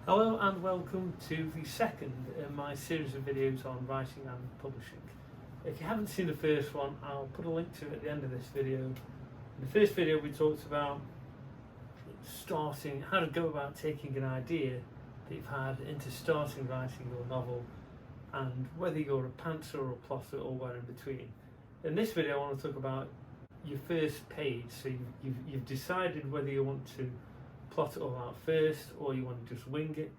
Hello and welcome to the second in my series of videos on writing and publishing. If you haven't seen the first one, I'll put a link to it at the end of this video. In the first video we talked about how to go about taking an idea that you've had into starting writing your novel, and whether you're a pantser or a plotter or where in between. In this video I want to talk about your first page. So you've decided whether you want to plot it all out first or you want to just wing it,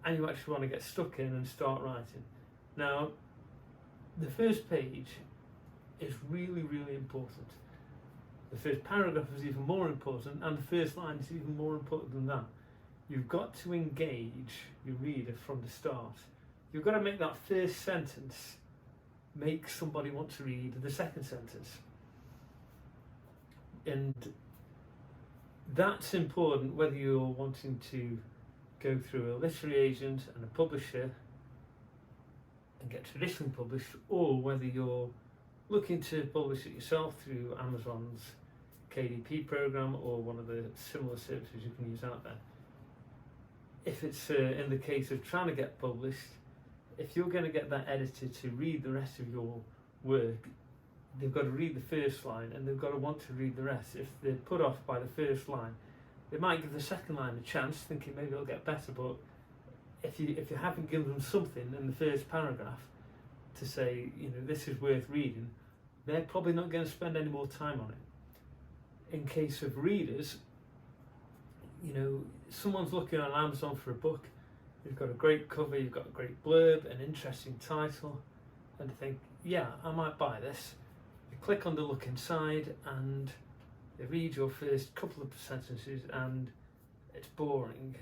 and you actually want to get stuck in and start writing. Now, the first page is really important. The first paragraph is even more important, and the first line is even more important than that. You've got to engage your reader from the start. You've got to make that first sentence make somebody want to read the second sentence. And that's important whether you're wanting to go through a literary agent and a publisher and get traditionally published, or whether you're looking to publish it yourself through Amazon's KDP program or one of the similar services you can use out there. If it's in the case of trying to get published, if you're going to get that editor to read the rest of your work, they've got to read the first line and they've got to want to read the rest. If they're put off by the first line, they might give the second line a chance, thinking maybe it'll get better. But if you haven't given them something in the first paragraph to say, this is worth reading, they're probably not going to spend any more time on it. In case of readers, someone's looking on Amazon for a book, you've got a great cover, you've got a great blurb, an interesting title, and they think, yeah, I might buy this. Click on the look inside and they read your first couple of sentences and it's boring,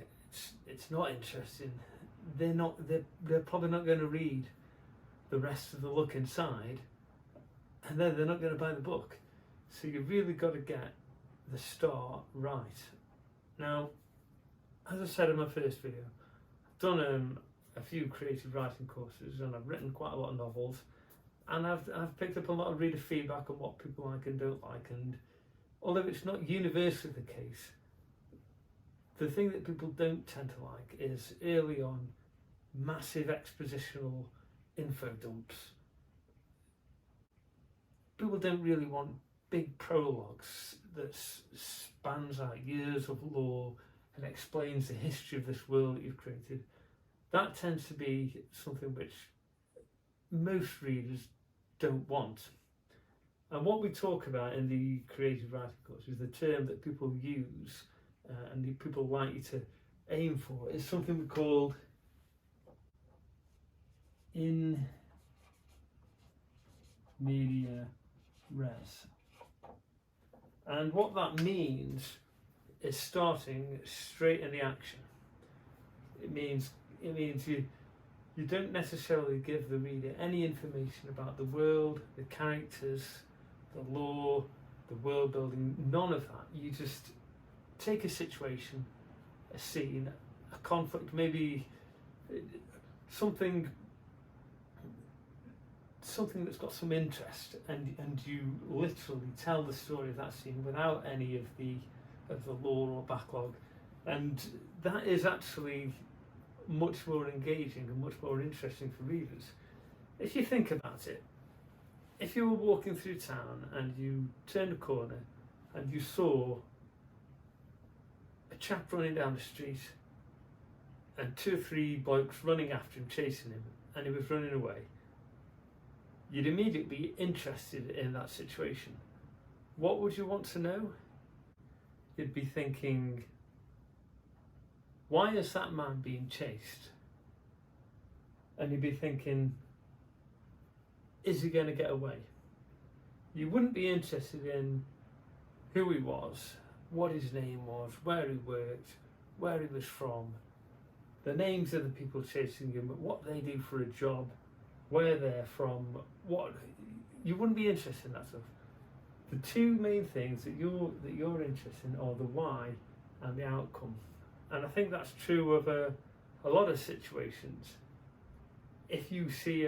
it's not interesting. They're probably not going to read the rest of the look inside, and then they're not going to buy the book. So you've really got to get the start right. Now, as I said in my first video, I've done a few creative writing courses and I've written quite a lot of novels. And I've picked up a lot of reader feedback on what people like and don't like, and although it's not universally the case, the thing that people don't tend to like is early on massive expositional info dumps. People don't really want big prologues that spans out years of lore and explains the history of this world that you've created. That tends to be something which most readers don't want. And what we talk about in the creative writing course is the term that people use and the people like you to aim for is something we call in media res. And what that means is starting straight in the action. It means you don't necessarily give the reader any information about the world, the characters, the lore, the world building, none of that. You just take a situation, a scene, a conflict, maybe something that's got some interest, and you literally tell the story of that scene without any of the lore or backlog. And that is actually much more engaging and much more interesting for readers. If you think about it, if you were walking through town and you turned a corner and you saw a chap running down the street and 2 or 3 blokes running after him, chasing him, and he was running away, you'd immediately be interested in that situation. What would you want to know? You'd be thinking, why is that man being chased? And you'd be thinking, is he going to get away? You wouldn't be interested in who he was, what his name was, where he worked, where he was from, the names of the people chasing him, what they do for a job, where they're from, you wouldn't be interested in that stuff. The two main things that you're interested in are the why and the outcome. And I think that's true of a lot of situations. If you see,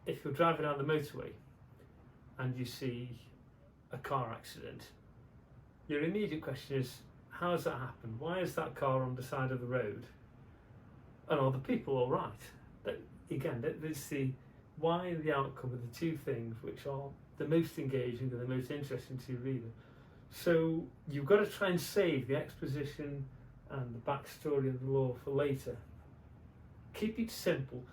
if you're driving down the motorway and you see a car accident, your immediate question is, how has that happened? Why is that car on the side of the road? And are the people all right? That, again, that's the why and the outcome are the two things which are the most engaging and the most interesting to your reader. So you've got to try and save the exposition and the backstory of the lore for later. Keep it simple,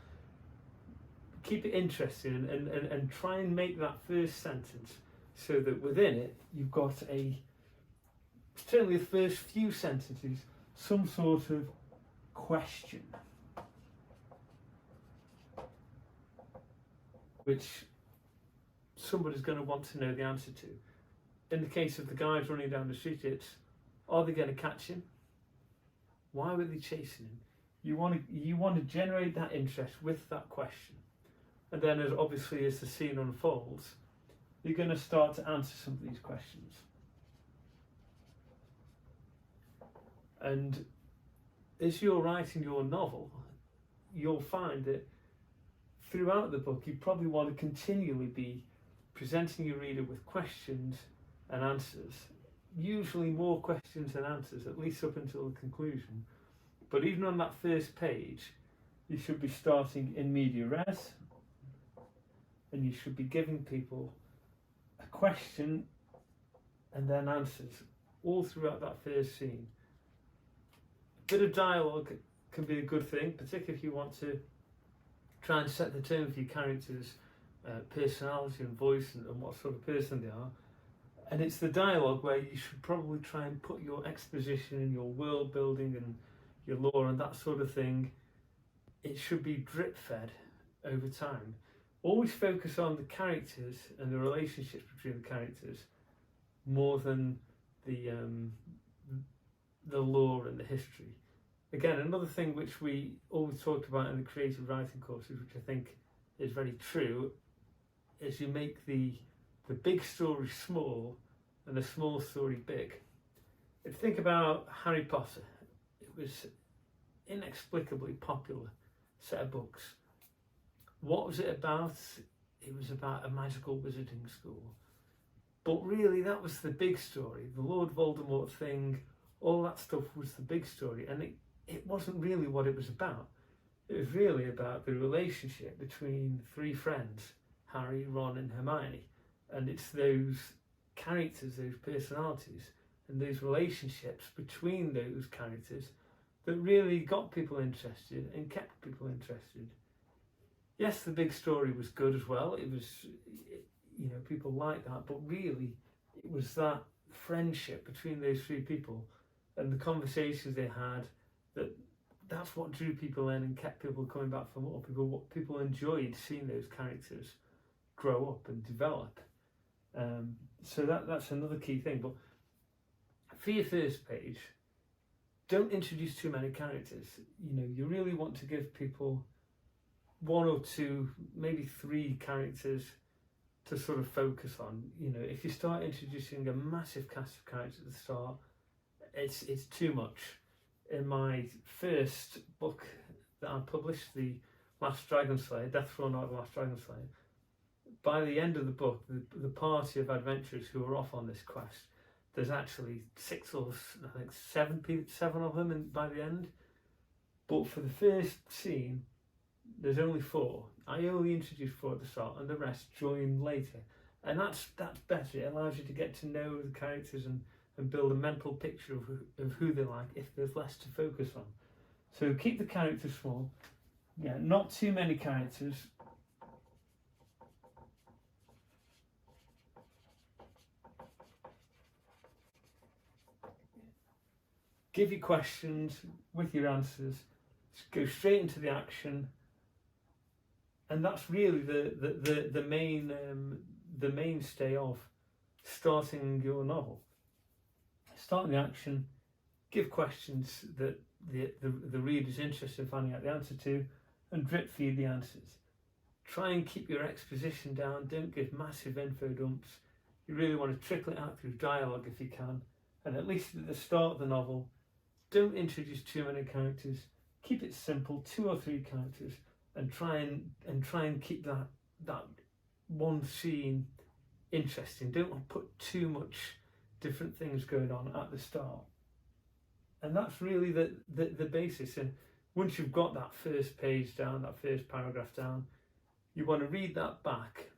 keep it interesting, and try and make that first sentence so that within it you've got certainly the first few sentences, some sort of question which somebody's going to want to know the answer to. In the case of the guys running down the street, it's, are they going to catch him? Why were they chasing him? You want to generate that interest with that question. And then as the scene unfolds, you're going to start to answer some of these questions. And as you're writing your novel, you'll find that throughout the book, you probably want to continually be presenting your reader with questions and answers, usually more questions than answers, at least up until the conclusion. But even on that first page, you should be starting in media res, and you should be giving people a question and then answers all throughout that first scene. A bit of dialogue can be a good thing, particularly if you want to try and set the tone for your characters' personality and voice and what sort of person they are. And it's the dialogue where you should probably try and put your exposition and your world building and your lore and that sort of thing. It should be drip fed over time. Always focus on the characters and the relationships between the characters more than the lore and the history. Again, another thing which we always talked about in the creative writing courses, which I think is very true, is you make the big story small and the small story big. If you think about Harry Potter, it was inexplicably popular set of books. What was it about? It was about a magical wizarding school. But really, that was the big story. The Lord Voldemort thing, all that stuff was the big story. And it wasn't really what it was about. It was really about the relationship between three friends, Harry, Ron and Hermione. And it's those characters, those personalities, and those relationships between those characters that really got people interested and kept people interested. Yes, the big story was good as well. It was, people liked that, but really it was that friendship between those three people and the conversations they had that's what drew people in and kept people coming back for more. People enjoyed seeing those characters grow up and develop. So that's another key thing. But for your first page, don't introduce too many characters. You really want to give people one or two, maybe three characters to sort of focus on. If you start introducing a massive cast of characters at the start, it's too much. In my first book that I published, The Last Dragon Slayer, Death Throne Art of the Last Dragon Slayer, by the end of the book, the party of adventurers who are off on this quest, there's actually 6 or I think 7 of them by the end. But for the first scene, there's only 4. I only introduced 4 at the start, and the rest join later. And that's better. It allows you to get to know the characters and build a mental picture of who they like if there's less to focus on. So keep the characters small. Yeah, not too many characters. Give your questions with your answers. Just go straight into the action. And that's really the mainstay of starting your novel. Start the action, give questions that the reader's interested in finding out the answer to, and drip feed the answers. Try and keep your exposition down. Don't give massive info dumps. You really want to trickle it out through dialogue if you can. And at least at the start of the novel, don't introduce too many characters. Keep it simple, 2 or 3 characters, and try and keep that one scene interesting. Don't put too much different things going on at the start. And that's really the basis. And once you've got that first page down, that first paragraph down, you want to read that back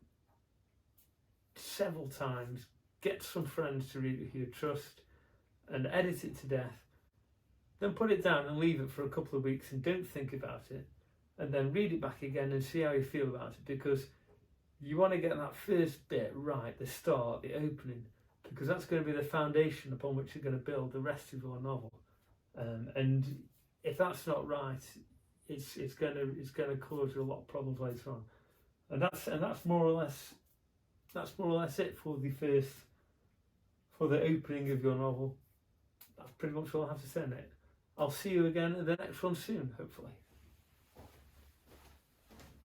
several times, get some friends to read it who you trust, and edit it to death. Then put it down and leave it for a couple of weeks and don't think about it. And then read it back again and see how you feel about it, because you want to get that first bit right, the start, the opening, because that's going to be the foundation upon which you're going to build the rest of your novel. And if that's not right, it's going to cause you a lot of problems later on. And that's more or less it for the opening of your novel. That's pretty much all I have to say on it. I'll see you again at the next one soon, hopefully.